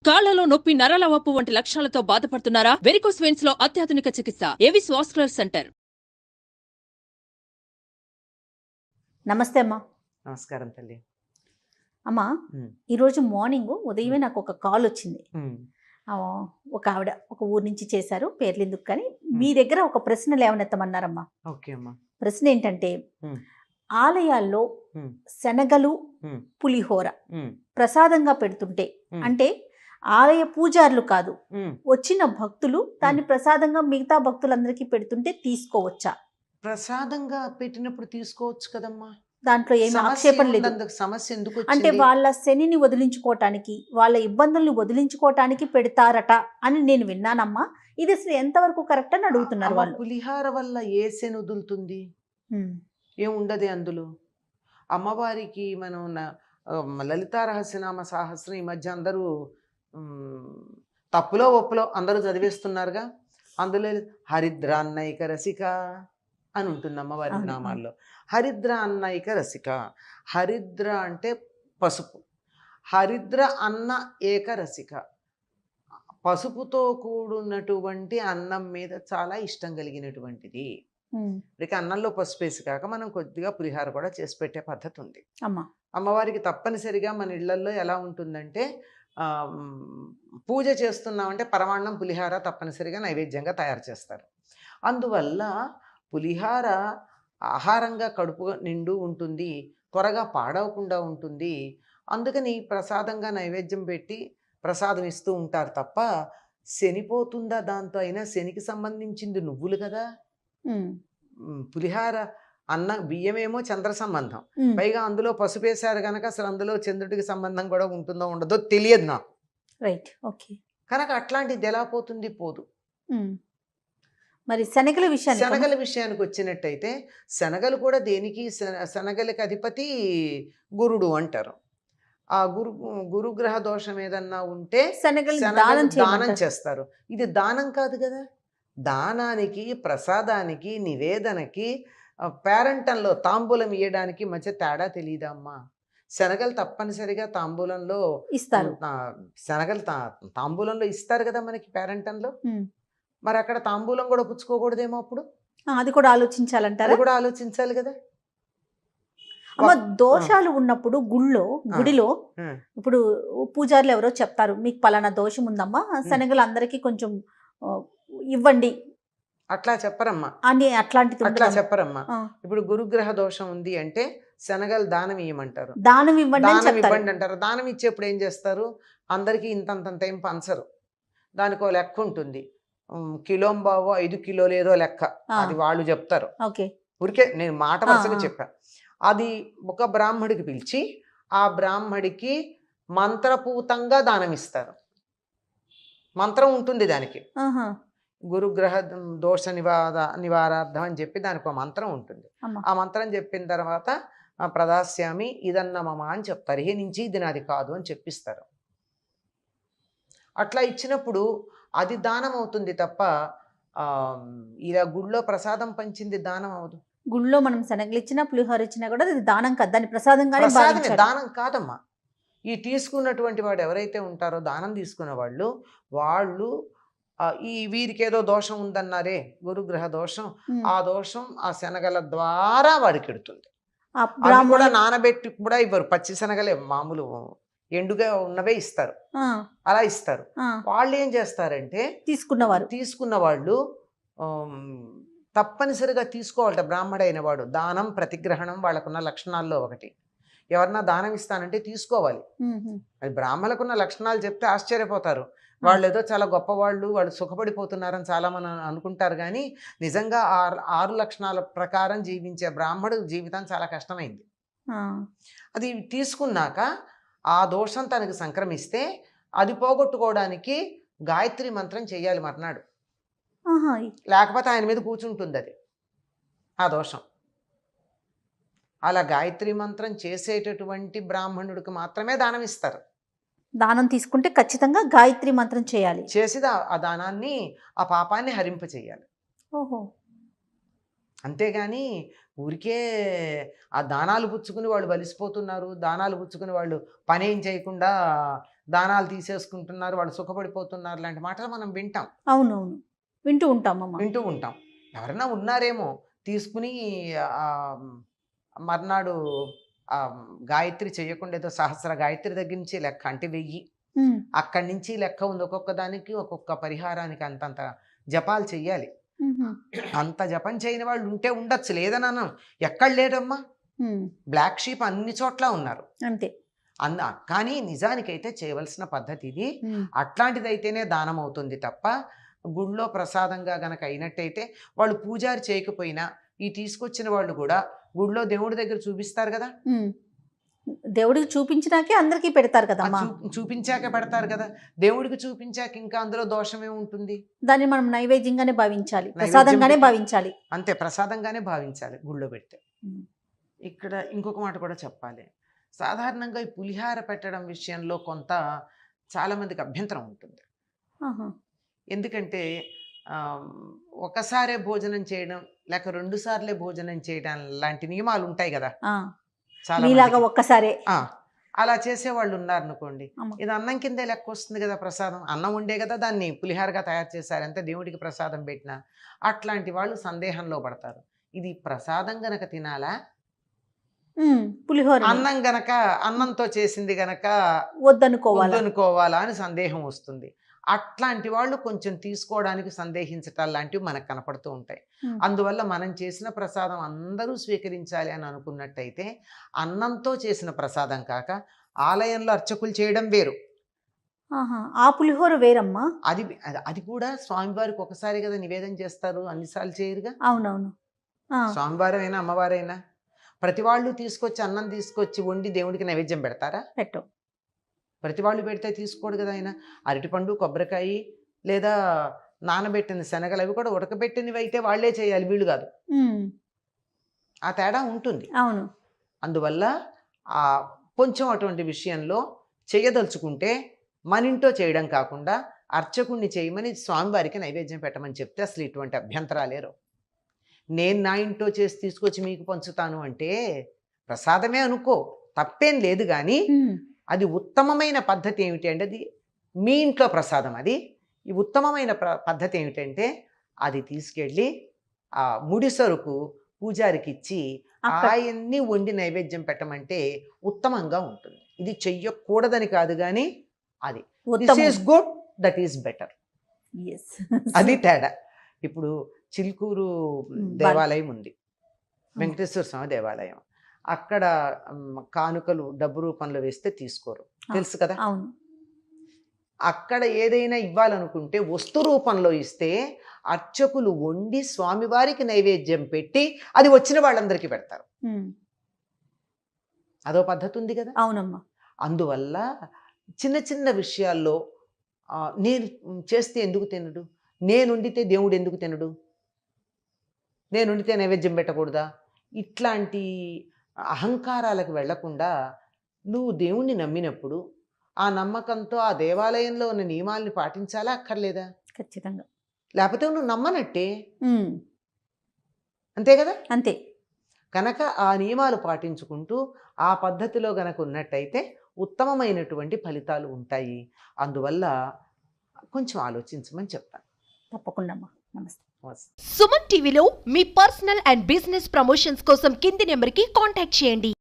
కాళ్లలో నొప్పి, నరాల వాపు వంటి లక్షణాలతో బాధపడుతున్నారా? వెరికోస్ వెయిన్స్ లో అత్యాధునిక చికిత్స ఏవిస్ వాస్కులర్ సెంటర్. నమస్తే అమ్మా. నమస్కారం తల్లి. అమ్మా, ఈరోజు మార్నింగ్ ఉదయమే నాకు ఒక కాల్ వచ్చింది. ఒక ఆవిడ ఒక ఊరు నుంచి చేశారు, పేర్లు ఎందుకు కానీ మీ దగ్గర ఒక ప్రశ్న లేవనెత్తమన్నారమ్మా. ఓకే అమ్మా. ప్రశ్న ఏంటంటే, ఆలయాల్లో శనగలు పులిహోర ప్రసాదంగా పెడుతుంటే, అంటే ఆలయ పూజారులు కాదు, వచ్చిన భక్తులు దాన్ని ప్రసాదంగా మిగతా భక్తులందరికీ పెడుతుంటే తీసుకోవచ్చా? ప్రసాదంగా పెట్టినప్పుడు తీసుకోవచ్చు కదమ్మా, దాంట్లో ఏమి ఆక్షేపణ లేదు. సమస్య ఎందుకు? అంటే వాళ్ళ శనిని వదిలించుకోవటానికి, వాళ్ళ ఇబ్బందుల్ని వదిలించుకోవటానికి పెడతారట అని నేను విన్నానమ్మా. ఇది అసలు ఎంతవరకు కరెక్ట్ అని అడుగుతున్నారు వాళ్ళు. పులిహార వల్ల ఏ శని వదులుతుంది? ఏముండదు అందులో. అమ్మవారికి మనం లలితా రహస్యనామ సహస్రం ఈ మధ్య అందరూ తప్పులో ఒప్పులో అందరూ చదివేస్తున్నారుగా. అందులో హరిద్ర అన్నైక రసిక అని ఉంటుంది అమ్మవారి నామాల్లో. హరిద్ర అన్నైక రసిక. హరిద్ర అంటే పసుపు, హరిద్ర అన్న ఏక రసిక. పసుపుతో కూడినటువంటి అన్నం మీద చాలా ఇష్టం కలిగినటువంటిది. ఇక అన్నంలో పసుపు వేసి కాక మనం కొద్దిగా పులిహార కూడా చేసి పెట్టే పద్ధతి ఉంది. అమ్మవారికి తప్పనిసరిగా మన ఇళ్లల్లో ఎలా ఉంటుందంటే, పూజ చేస్తున్నామంటే పరమాన్నం పులిహార తప్పనిసరిగా నైవేద్యంగా తయారు చేస్తారు. అందువల్ల పులిహార ఆహారంగా కడుపు నిండు ఉంటుంది, త్వరగా పాడవకుండా ఉంటుంది. అందుకని ప్రసాదంగా నైవేద్యం పెట్టి ప్రసాదం ఇస్తూ ఉంటారు తప్ప శనిపోతుందా దాంతో? అయినా శనికి సంబంధించింది నువ్వులు కదా. పులిహార అన్న బియ్యమేమో చంద్ర సంబంధం, పైగా అందులో పసుపు వేశారు కనుక అసలు అందులో చంద్రుడికి సంబంధం కూడా ఉంటుందో ఉండదో తెలియదు నాకు. Right, okay. కనుక అట్లాంటిది ఎలా పోతుంది? పోదు. మరి శనగల విషయానికి వచ్చినట్టయితే, శనగలు కూడా దేనికి? శనగలకి అధిపతి గురుడు అంటారు. ఆ గురుగ్రహ దోషం ఏదన్నా ఉంటే దానం చేస్తారు. ఇది దానం కాదు కదా. దానానికి, ప్రసాదానికి, నివేదనకి, పేరంటంలో తాంబూలం ఇయ్యడానికి మధ్య తేడా తెలియదమ్మా. శనగలు తప్పనిసరిగా తాంబూలంలో ఇస్తారు. శనగలు తాంబూలంలో ఇస్తారు కదా మనకి పేరంటంలో. మరి అక్కడ తాంబూలం కూడా పుచ్చుకోకూడదేమో అప్పుడు? అది కూడా ఆలోచించాలంటారు. కూడా ఆలోచించాలి కదా. అమ్మ, దోషాలు ఉన్నప్పుడు గుడిలో ఇప్పుడు పూజారులు ఎవరో చెప్తారు, మీకు పలానా దోషం ఉందమ్మా, శనగలు అందరికీ కొంచెం ఇవ్వండి అట్లా చెప్పరమ్మా. అట్లా చెప్పరమ్మా. ఇప్పుడు గురుగ్రహ దోషం ఉంది అంటే శనగలు దానం ఇవ్వమంటారు, దానం ఇవ్వండి అంటారు. దానం ఇచ్చేప్పుడు ఏం చేస్తారు? అందరికీ ఇంతంత ఏం పంచరు. దానికి ఒక లెక్క ఉంటుంది. కిలోంబావో 5 కిలోలు ఏదో లెక్క, అది వాళ్ళు చెప్తారు. ఊరికే నేను మాట వరుసగా చెప్పాను. అది ఒక బ్రాహ్మడికి పిలిచి ఆ బ్రాహ్మడికి మంత్రపూతంగా దానం ఇస్తారు. మంత్రం ఉంటుంది దానికి, గురుగ్రహ దోష నివారార్థం అని చెప్పి దానికి ఒక మంత్రం ఉంటుంది. ఆ మంత్రం చెప్పిన తర్వాత ప్రదాస్యామి ఇదన్నమమా అని చెప్తారు. ఈ నుంచి ఇది నాది కాదు అని చెప్పిస్తారు. అట్లా ఇచ్చినప్పుడు అది దానం అవుతుంది తప్ప ఇలా గుళ్ళో ప్రసాదం పంచింది దానం అవదు. గుళ్ళో మనం శనగలు ఇచ్చినా పులిహోర ఇచ్చినా కూడా అది దానం కాదు, దాని ప్రసాదంగానే దానం కాదమ్మా. ఈ తీసుకున్నటువంటి వాడు ఎవరైతే ఉంటారో దానం తీసుకున్న వాళ్ళు ఈ వీరికి ఏదో దోషం ఉందన్నారే, గురుగ్రహ దోషం, ఆ దోషం ఆ శనగల ద్వారా వాడికి ఎడుతుంది. కూడా నానబెట్టి కూడా ఇవ్వరు, పచ్చి శనగలే మామూలు ఎండుగా ఉన్నవే ఇస్తారు. అలా ఇస్తారు. వాళ్ళు ఏం చేస్తారంటే, తీసుకున్న వాళ్ళు తప్పనిసరిగా తీసుకోవాలట. బ్రాహ్మడైన వాడు దానం ప్రతిగ్రహణం వాళ్ళకున్న లక్షణాల్లో ఒకటి. ఎవరన్నా దానం ఇస్తానంటే తీసుకోవాలి. అది బ్రాహ్మణులకున్న లక్షణాలు చెప్తే ఆశ్చర్యపోతారు. వాళ్ళు ఏదో చాలా గొప్పవాళ్ళు, వాళ్ళు సుఖపడిపోతున్నారని చాలా మంది అనుకుంటారు. కానీ నిజంగా 6 లక్షణాల ప్రకారం జీవించే బ్రాహ్మడు జీవితం చాలా కష్టమైంది. అది తీసుకున్నాక ఆ దోషం తనకు సంక్రమిస్తే అది పోగొట్టుకోవడానికి గాయత్రి మంత్రం చెయ్యాలి మర్నాడు. లేకపోతే ఆయన మీద కూర్చుంటుంది అది, ఆ దోషం. అలా గాయత్రి మంత్రం చేసేటటువంటి బ్రాహ్మణుడికి మాత్రమే దానం ఇస్తారు. దానం తీసుకుంటే ఖచ్చితంగా గాయత్రి మంత్రం చేయాలి. చేసి ఆ దానాన్ని, ఆ పాపాన్ని హరింప చేయాలి. అంతేగాని ఊరికే ఆ దానాలు పుచ్చుకుని వాళ్ళు బలిసిపోతున్నారు, దానాలు పుచ్చుకుని వాళ్ళు పని ఏం చేయకుండా దానాలు తీసేసుకుంటున్నారు, వాళ్ళు సుఖపడిపోతున్నారు లాంటి మాటలు మనం వింటాం, అవునవును, వింటూ ఉంటామమ్మా. వింటూ ఉంటాం. ఎవరైనా ఉన్నారేమో తీసుకుని ఆ, మర్నాడు ఆ గాయత్రి చేయకుండా ఏదో సహస్ర గాయత్రి దగ్గర నుంచి లెక్క అంటే 1000 ఉమ్, అక్కడి నుంచి లెక్క ఉంది. ఒక్కొక్క దానికి ఒక్కొక్క పరిహారానికి అంతంత జపాలు చెయ్యాలి. ఉహు, అంత జపం చేయని వాళ్ళు ఉంటే ఉండొచ్చు, లేదని అన్నాం. ఎక్కడ లేరమ్మా, ఉమ్, బ్లాక్ షీప్ అన్ని చోట్ల ఉన్నారు. అంతే. కానీ నిజానికైతే చేయవలసిన పద్ధతి ఇది. ఉమ్, అట్లాంటిదైతేనే దానం అవుతుంది తప్ప గుళ్ళో ప్రసాదంగా గనక అయినట్టయితే వాళ్ళు పూజారి చేయకపోయినా ఈ తీసుకొచ్చిన వాళ్ళు కూడా గుళ్ళో దేవుడి దగ్గర చూపిస్తారు కదా, ఉమ్. దేవుడికి చూపించినాకే అందరికీ పెడతారు ఆ కదమ్మా. చూపించాక పెడతారు కదా. దేవుడికి చూపించాక ఇంకా అందులో దోషమే ఉంటుంది. దాన్ని మనం నైవేద్యంగానే భావించాలి, ప్రసాదంగానే పెట్టి- భావించాలి. అంతే, ప్రసాదంగానే భావించాలి గుళ్ళో పెడితే. ఉమ్, ఇక్కడ ఇంకొక మాట కూడా చెప్పాలి. సాధారణంగా ఈ పులిహార పెట్టడం విషయంలో కొంత చాలామందికి అభ్యంతరం ఉంటుంది. ఆహా, ఎందుకంటే ఒకసారే భోజనం చేయడం లేక 2 సార్లే భోజనం చేయడం లాంటి నియమాలు ఉంటాయి కదా ఆ, చాలా మీలాగా మందికి. ఒక్కసారే. అలా చేసేవాళ్ళు ఉన్నారు అనుకోండి, అమ్మ. ఇది అన్నం కిందే లెక్క వస్తుంది కదా, ప్రసాదం అన్నం ఉండే కదా దాన్ని పులిహారగా తయారు చేశారు, అంతే దేవుడికి ప్రసాదం పెట్టినా. అట్లాంటి వాళ్ళు సందేహంలో పడతారు. ఇది ప్రసాదం గనక తినాలా, పులిహోర అన్నం గనక అన్నంతో చేసింది గనక వద్దనుకోవాలి. వద్దనుకోవాలా అని సందేహం వస్తుంది. అట్లాంటి వాళ్ళు కొంచెం తీసుకోవడానికి సందేహించటాలు లాంటివి మనకు కనపడుతూ ఉంటాయి. అందువల్ల మనం చేసిన ప్రసాదం అందరూ స్వీకరించాలి అని అనుకున్నట్టయితే అన్నంతో చేసిన ప్రసాదం కాక ఆలయంలో అర్చకులు చేయడం వేరు. ఆ పులిహోర వేరమ్మా. అది అది కూడా స్వామివారికి ఒకసారి కదా నివేదన చేస్తారు, అన్నిసార్లు చేయరుగా. అవునవును. స్వామివారైనా అమ్మవారైనా ప్రతి వాళ్ళు తీసుకొచ్చి అన్నం తీసుకొచ్చి వండి దేవుడికి నైవేద్యం పెడతారా? పెట్టు. ప్రతి వాళ్ళు పెడితే తీసుకోడు కదా ఆయన. అరటిపండు, కొబ్బరికాయ లేదా నానబెట్టిన శనగలు అవి కూడా ఉడకబెట్టినవి అయితే వాళ్ళే చేయాలి, వీళ్ళు కాదు. ఆ తేడా ఉంటుంది. అవును. అందువల్ల ఆ కొంచెం అటువంటి విషయంలో చేయదలుచుకుంటే మన ఇంట్లో చేయడం కాకుండా అర్చకుణ్ణి చేయమని స్వామివారికి నైవేద్యం పెట్టమని చెప్తే అసలు ఇటువంటి అభ్యంతరాలేరు. నేను నా ఇంట్లో చేసి తీసుకొచ్చి మీకు పంచుతాను అంటే ప్రసాదమే అనుకో, తప్పేం లేదు. కానీ అది ఉత్తమమైన పద్ధతి ఏమిటి అంటే అది మీ ఇంట్లో ప్రసాదం. అది ఈ ఉత్తమమైన పద్ధతి ఏమిటంటే అది తీసుకెళ్ళి ఆ ముడి సరుకు పూజారికి ఇచ్చి ఆయన్ని వండి నైవేద్యం పెట్టమంటే ఉత్తమంగా ఉంటుంది. ఇది చెయ్యకూడదని కాదు, కానీ అది this is good, that is better. అది తేడా. ఇప్పుడు చిలుకూరు దేవాలయం ఉంది, వెంకటేశ్వర స్వామి దేవాలయం. అక్కడ కానుకలు డబ్బు రూపంలో వేస్తే తీసుకోరు, తెలుసు కదా. అక్కడ ఏదైనా ఇవ్వాలనుకుంటే వస్తు రూపంలో ఇస్తే అర్చకులు వండి స్వామివారికి నైవేద్యం పెట్టి అది వచ్చిన వాళ్ళందరికీ పెడతారు. అదో పద్ధతి ఉంది కదా. అవునమ్మా. అందువల్ల చిన్న చిన్న విషయాల్లో నేను చేస్తే ఎందుకు తినడు, నేను వండితే దేవుడు ఎందుకు తినడు, నేను వండితే నైవేద్యం పెట్టకూడదా, ఇట్లాంటి అహంకారాలకు వెళ్లకుండా నువ్వు దేవుణ్ణి నమ్మినప్పుడు ఆ నమ్మకంతో ఆ దేవాలయంలో ఉన్న నియమాల్ని పాటించాలా అక్కర్లేదా? ఖచ్చితంగా. లేకపోతే నువ్వు నమ్మనట్టే, అంతే కదా. అంతే. కనుక ఆ నియమాలు పాటించుకుంటూ ఆ పద్ధతిలో గనక ఉన్నట్టయితే ఉత్తమమైనటువంటి ఫలితాలు ఉంటాయి. అందువల్ల కొంచెం ఆలోచించమని చెప్తాను. తప్పకుండా అమ్మా. నమస్తే. సుమన్ టీవీలో మీ పర్సనల్ అండ్ బిజినెస్ ప్రమోషన్స్ కోసం కింది నెంబర్కి కాంటాక్ట్ చేయండి.